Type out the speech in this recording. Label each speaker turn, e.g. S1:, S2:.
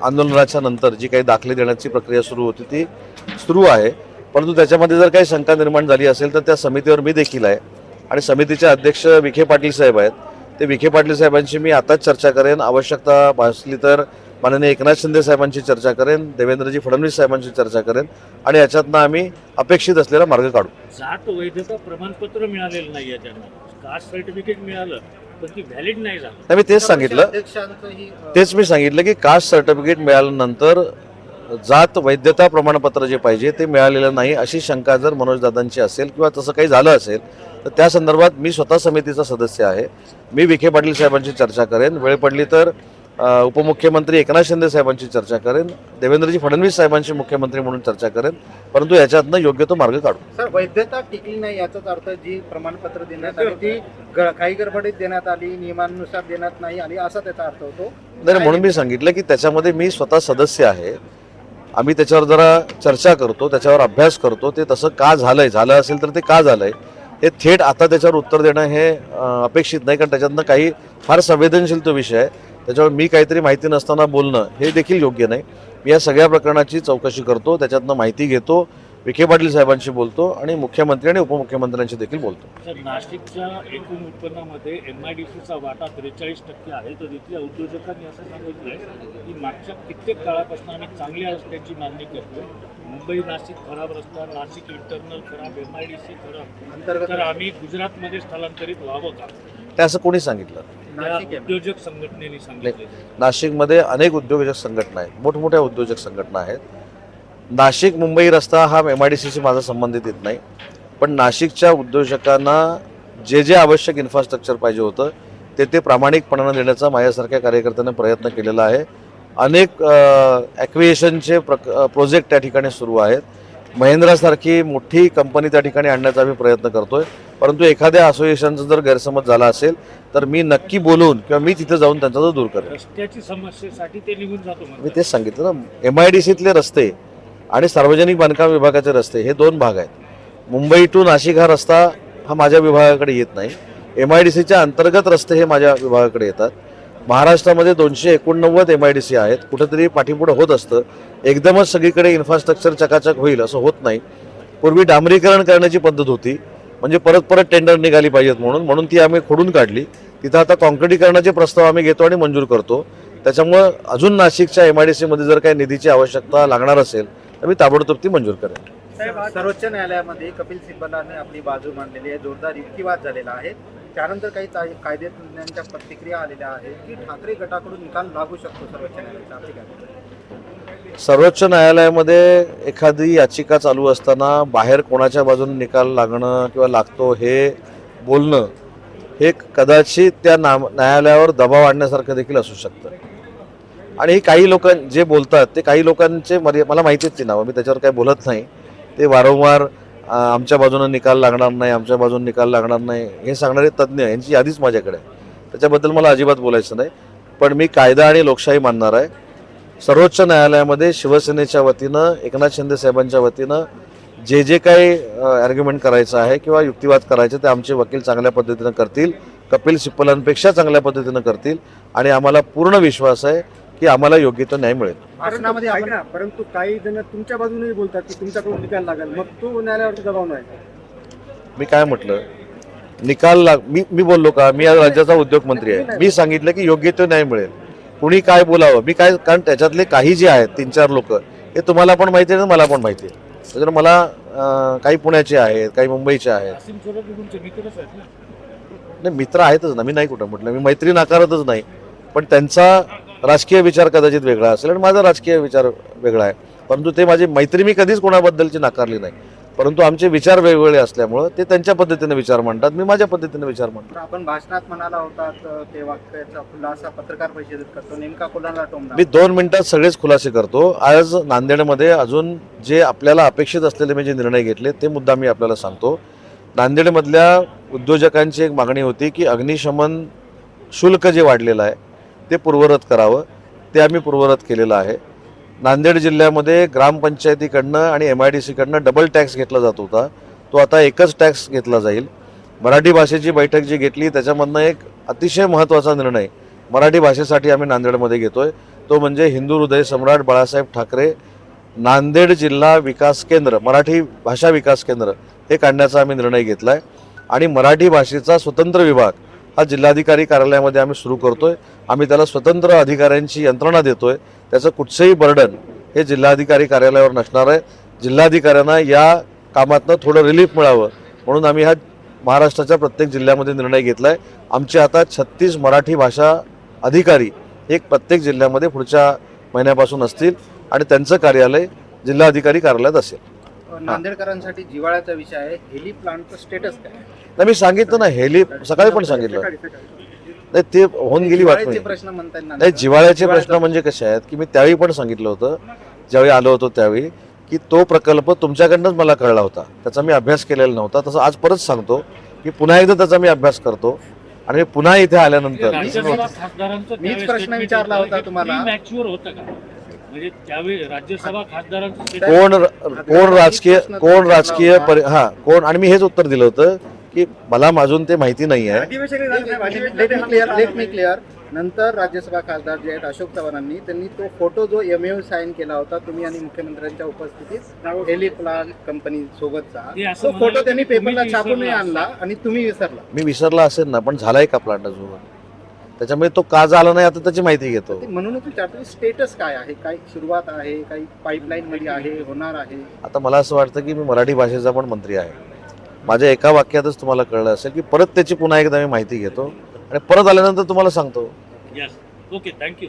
S1: आंदोलनाच्या नंतर जी काही दाखले देण्याची प्रक्रिया सुरू होती ती सुरू आहे, परंतु त्याच्यामध्ये जर काही शंका निर्माण झाली असेल तर त्या समितीवर मी देखील आहे आणि समितीचे अध्यक्ष विखे पाटील साहेब आहेत. ते विखे पाटील साहेबांशी मी आताच चर्चा करेन, आवश्यकता भासली तर माननीय एकनाथ शिंदे साहेबांची चर्चा करेन, देवेंद्रजी फडणवीस साहेबांची चर्चा करेन आणि याच्यातनं आम्ही अपेक्षित असलेला मार्ग काढू.
S2: जात वैधता प्रमाणपत्र मिळालेलं नाही आहे त्यांना, कास्ट सर्टिफिकेट मिळालं पण ती व्हॅलिड नाही झालं.
S1: मी तेच सांगितलं, तेच मी सांगितलं की कास्ट सर्टिफिकेट मिळाल्यानंतर जात वैधता प्रमाणपत्र जे पाहिजे ते मिळालेलं नाही अशी शंका जर मनोजदादांची असेल किंवा तसं काही झालं असेल तर त्या संदर्भात मी स्वतः समितीचा सदस्य आहे. मी विखे पाटील साहेबांची चर्चा करेन, वेळ पडली तर उपमुख्यमंत्री एकनाथ शिंदे साहेबांची चर्चा करेन, देवेंद्रजी फडणवीस साहेबांची मुख्यमंत्री म्हणून चर्चा करेन, परंतु याच्यातनं योग्य तो मार्ग काढू.
S3: सर, वैधता टिकली नाही याचाच अर्थ जी प्रमाणपत्र देण्यात आली ती काही गडबडीत देण्यात आली, नियमानुसार देण्यात नाही आली असा त्याचा अर्थ होतो.
S1: नाही, म्हणून मी सांगितलं की त्याच्यामध्ये मी स्वतः सदस्य आहे, आम्ही त्याच्यावर जरा चर्चा करतो, त्याच्यावर अभ्यास करतो, ते तसं का झालंय, झालं असेल तर ते का झालंय हे थेट आता त्याच्यावर उत्तर देणं हे अपेक्षित नाही, कारण त्याच्यातनं काही फार संवेदनशील तो विषय आहे, त्याच्यावर मी काहीतरी माहिती नसताना बोलणं हे देखील योग्य नाही. मी या सगळ्या प्रकरणाची चौकशी करतो, त्याच्यातनं माहिती घेतो, विखे पाटील साहेबांशी बोलतो आणि मुख्यमंत्री आणि उपमुख्यमंत्र्यांशी देखील बोलतो.
S2: सर, नाशिकच्या एकूण उत्पन्नामध्ये MIDCचा वाटा 43% आहे, तर इथल्या उद्योजकांनी असं सांगितलंय की मागच्या कित्येक काळापासून आम्ही चांगल्या रस्त्यांची मागणी करतो, मुंबई नाशिक खराब रस्ता, नाशिक इंटरनल खराब, MIDC खराब, तर आम्ही गुजरातमध्ये स्थलांतरित व्हावं का?
S1: ते असं कोणी सांगितलं?
S2: उद्योजक संघटनेने सांगितले.
S1: नाशिकमध्ये अनेक उद्योजक संघटना आहेत, मोठमोठ्या उद्योजक संघटना आहेत. नाशिक मुंबई रस्ता हा MIDCशी माझा संबंधित येत नाही, पण नाशिकच्या उद्योजकांना जे जे आवश्यक इन्फ्रास्ट्रक्चर पाहिजे होतं ते प्रामाणिकपणानं देण्याचा माझ्यासारख्या कार्यकर्त्यांनी प्रयत्न केलेला आहे. अनेक ॲक्विएशनचे प्रोजेक्ट त्या ठिकाणी सुरू आहेत. महिंद्रासारखी मोठी कंपनी त्या ठिकाणी आणण्याचा आम्ही प्रयत्न करतोय, परंतु एखाद्या असोसिएशनचा जर गैरसमज झाला असेल तर मी नक्की बोलून किंवा मी तिथे जाऊन त्यांचा तो दूर करेन.
S2: रस्त्याची समस्येसाठी ते निघून जातो.
S1: मी तेच सांगितलं ना, MIDCतले रस्ते आणि सार्वजनिक बांधकाम विभागाचे रस्ते हे दोन भाग आहेत. मुंबई टू नाशिक हा रस्ता हा माझ्या विभागाकडे येत नाही, MIDCच्या अंतर्गत रस्ते हे माझ्या विभागाकडे येतात. महाराष्ट्रामध्ये 289 MIDC आहेत, कुठेतरी पाठीपुढे होत असतं, एकदमच सगळीकडे इन्फ्रास्ट्रक्चर चकाचक होईल असं होत नाही. पूर्वी डांबरीकरण करण्याची पद्धत होती, म्हणजे परत परत टेंडर निघाली पाहिजेत म्हणून ती आम्ही खोडून काढली. तिथं आता कॉन्क्रिटीकरणाचे प्रस्ताव आम्ही घेतो आणि मंजूर करतो. त्याच्यामुळं अजून नाशिकच्या MIDCमध्ये जर काही निधीची आवश्यकता लागणार असेल तर मी ताबडतोब ती मंजूर करेन.
S3: सर्वोच्च न्यायालयामध्ये कपिल सिब्बलाने आपली बाजू मांडलेली आहे, जोरदार युक्तिवाद झालेला आहे. त्यानंतर काही कायदेतज्ञांच्या प्रतिक्रिया आलेल्या आहेत की ठाकरे गटाकडून निकाल लागू शकतो सर्वोच्च न्यायालयाचा.
S1: सर्वोच्च न्यायालयामध्ये एखादी याचिका चालू असताना बाहेर कोणाच्या बाजूने निकाल लागणं किंवा लागतो हे बोलणं हे कदाचित त्या न्यायालयावर दबाव आणण्यासारखं देखील असू शकतं. आणि काही लोक जे बोलतात ते काही लोकांचे मला माहितीच ती नावं, मी त्याच्यावर काही बोलत नाही. ते वारंवार आमच्या बाजूनं निकाल लागणार नाही, आमच्या बाजूने निकाल लागणार नाही हे सांगणारे तज्ज्ञ यांची यादीच माझ्याकडे आहे. त्याच्याबद्दल मला अजिबात बोलायचं नाही, पण मी कायदा आणि लोकशाही मानणार आहे. सर्वोच्च न्यायालयामध्ये शिवसेनेच्या वतीनं एकनाथ शिंदे साहेबांच्या वतीनं जे जे काही आर्ग्युमेंट करायचं आहे किंवा युक्तिवाद करायचे ते आमचे वकील चांगल्या पद्धतीनं करतील, कपिल सिब्बलांपेक्षा चांगल्या पद्धतीनं करतील आणि आम्हाला पूर्ण विश्वास आहे की आम्हाला योग्य तो न्याय मिळेल.
S3: परंतु काही जण तुमच्या बाजूने बोलतात की तुमच्याकडून निकाल लागेल, मग तो न्यायालयावरती दबाव नाही.
S1: मी काय म्हटलं, निकाल मी बोललो का? मी या राज्याचा उद्योगमंत्री आहे, मी सांगितलं की योग्य तो न्याय मिळेल. कुणी काय बोलावं मी काय, कारण त्याच्यातले काही जे आहेत 3-4 लोक हे तुम्हाला पण माहिती आहे, मला पण माहिती आहे. त्याच्यामुळे मला काही पुण्याचे आहेत, काही मुंबईचे आहेत. नाही, मित्र आहेतच ना, मी नाही कुठं म्हटलं, मी मैत्री नाकारतच नाही, पण त्यांचा राजकीय विचार कदाचित वेगळा असेल आणि माझा राजकीय विचार वेगळा आहे. परंतु ते माझी मैत्री मी कधीच कोणाबद्दलची नाकारली नाही, परंतु आमचे विचार वेगवेगळे असल्यामुळं ते त्यांच्या पद्धतीने विचार मांडतात, मी माझ्या पद्धतीने विचार मांडतो.
S3: आपण भाषणात म्हणाला होता ते वाक्याचा खुलासा पत्रकार परिषदेत करतो, नेमका कोणाला टोमणार?
S1: मी 2 मिनिटात सगळेच खुलासे करतो. आज नांदेडमध्ये अजून जे आपल्याला अपेक्षित असलेले मी जे निर्णय घेतले ते मुद्दा मी आपल्याला सांगतो. नांदेडमधल्या उद्योजकांची एक मागणी होती की अग्निशमन शुल्क जे वाढलेलं आहे ते पूर्ववत करावं, ते आम्ही पूर्ववत केलेलं आहे. नांदेड जिल्ह्यामध्ये ग्रामपंचायतीकडनं आणि MIDCकडनं डबल टॅक्स घेतला जात होता, तो आता एकच टॅक्स घेतला जाईल. मराठी भाषेची बैठक जी घेतली त्याच्यामधनं एक अतिशय महत्त्वाचा निर्णय मराठी भाषेसाठी आम्ही नांदेडमध्ये घेतोय, तो म्हणजे हिंदू हृदय सम्राट बाळासाहेब ठाकरे नांदेड जिल्हा विकास केंद्र, मराठी भाषा विकास केंद्र हे काढण्याचा आम्ही निर्णय घेतला आहे. आणि मराठी भाषेचा स्वतंत्र विभाग हा जिल्हाधिकारी कार्यालयामध्ये आम्ही सुरू करतोय. आम्ही त्याला स्वतंत्र अधिकाऱ्यांची यंत्रणा देतोय. त्याचं कुठचंही बर्डन हे जिल्हाधिकारी कार्यालयावर नसणार आहे. जिल्हाधिकाऱ्यांना या कामातनं थोडं रिलीफ मिळावं म्हणून आम्ही हा महाराष्ट्राच्या प्रत्येक जिल्ह्यामध्ये निर्णय घेतला आहे. आमचे आता 36 मराठी भाषा अधिकारी एक प्रत्येक जिल्ह्यामध्ये पुढच्या महिन्यापासून असतील आणि त्यांचं कार्यालय जिल्हाधिकारी कार्यालयात असेल.
S3: नांदेडकरांसाठी जिव्हाळ्याचा विषय आहे, हेली प्लांटचं स्टेटस काय?
S1: नाही, मी सांगितलं ना, हेली सकाळी पण सांगितलं. नाही, ते होऊन गेली बातमी.
S3: जिव्हाळ्याचे प्रश्न म्हणताय ना?
S1: नाही, जिव्हाळ्याचे प्रश्न म्हणजे कसे आहेत की मी त्यावेळी पण सांगितलं होतं, ज्यावेळी आलो होतो त्यावेळी, की तो प्रकल्प तुमच्याकडनंच मला कळला होता, त्याचा मी अभ्यास केलेला नव्हता. तसं आज परत सांगतो की पुन्हा एकदा त्याचा मी अभ्यास करतो आणि मी पुन्हा इथे आल्यानंतर
S2: राज्यसभा खासदारांचं
S3: मीच
S2: त्यावेळी
S3: प्रश्न
S2: statement
S3: विचारला
S2: होतं
S3: होता
S2: की
S3: तुम्हाला.
S2: premature होतं का? म्हणजे त्यावेळी राज्यसभा खासदारांचं statement
S1: कोण आणि मी हेच उत्तर दिलं होतं की मला अजून ते माहिती नाही आहे.
S3: Let me clear. नंतर राज्यसभा खासदार जे आहेत अशोक चव्हाणांनी, त्यांनी तो फोटो जो MOU साईन केला होता तुम्ही आणि मुख्यमंत्र्यांच्या उपस्थितीत हेली प्लांट कंपनी सोबतचा,
S2: ते असं
S3: तो फोटो
S2: म्हणाले
S3: त्यांनी
S2: की तुम्ही
S3: पेपरला छापून
S2: विसरला
S3: आणला आणि तुम्ही विसरला.
S1: मी विसरला असेल ना, पण झालाय का प्लांट अजून, त्याच्यामुळे तो का झाला नाही आता त्याची माहिती घेतो.
S3: ते म्हणूनच विचारतो, स्टेटस काय आहे? काही सुरुवात आहे, काही पाईपलाईन मध्ये आहे, होणार आहे?
S1: आता मला असं वाटतं की मी मराठी भाषेचा पण मंत्री आहे. माझ्या एका वाक्यातच तुम्हाला कळलं असेल की परत त्याची पुन्हा एकदा मी माहिती घेतो आणि परत आल्यानंतर तुम्हाला सांगतो.
S2: Yes. Okay, thank you.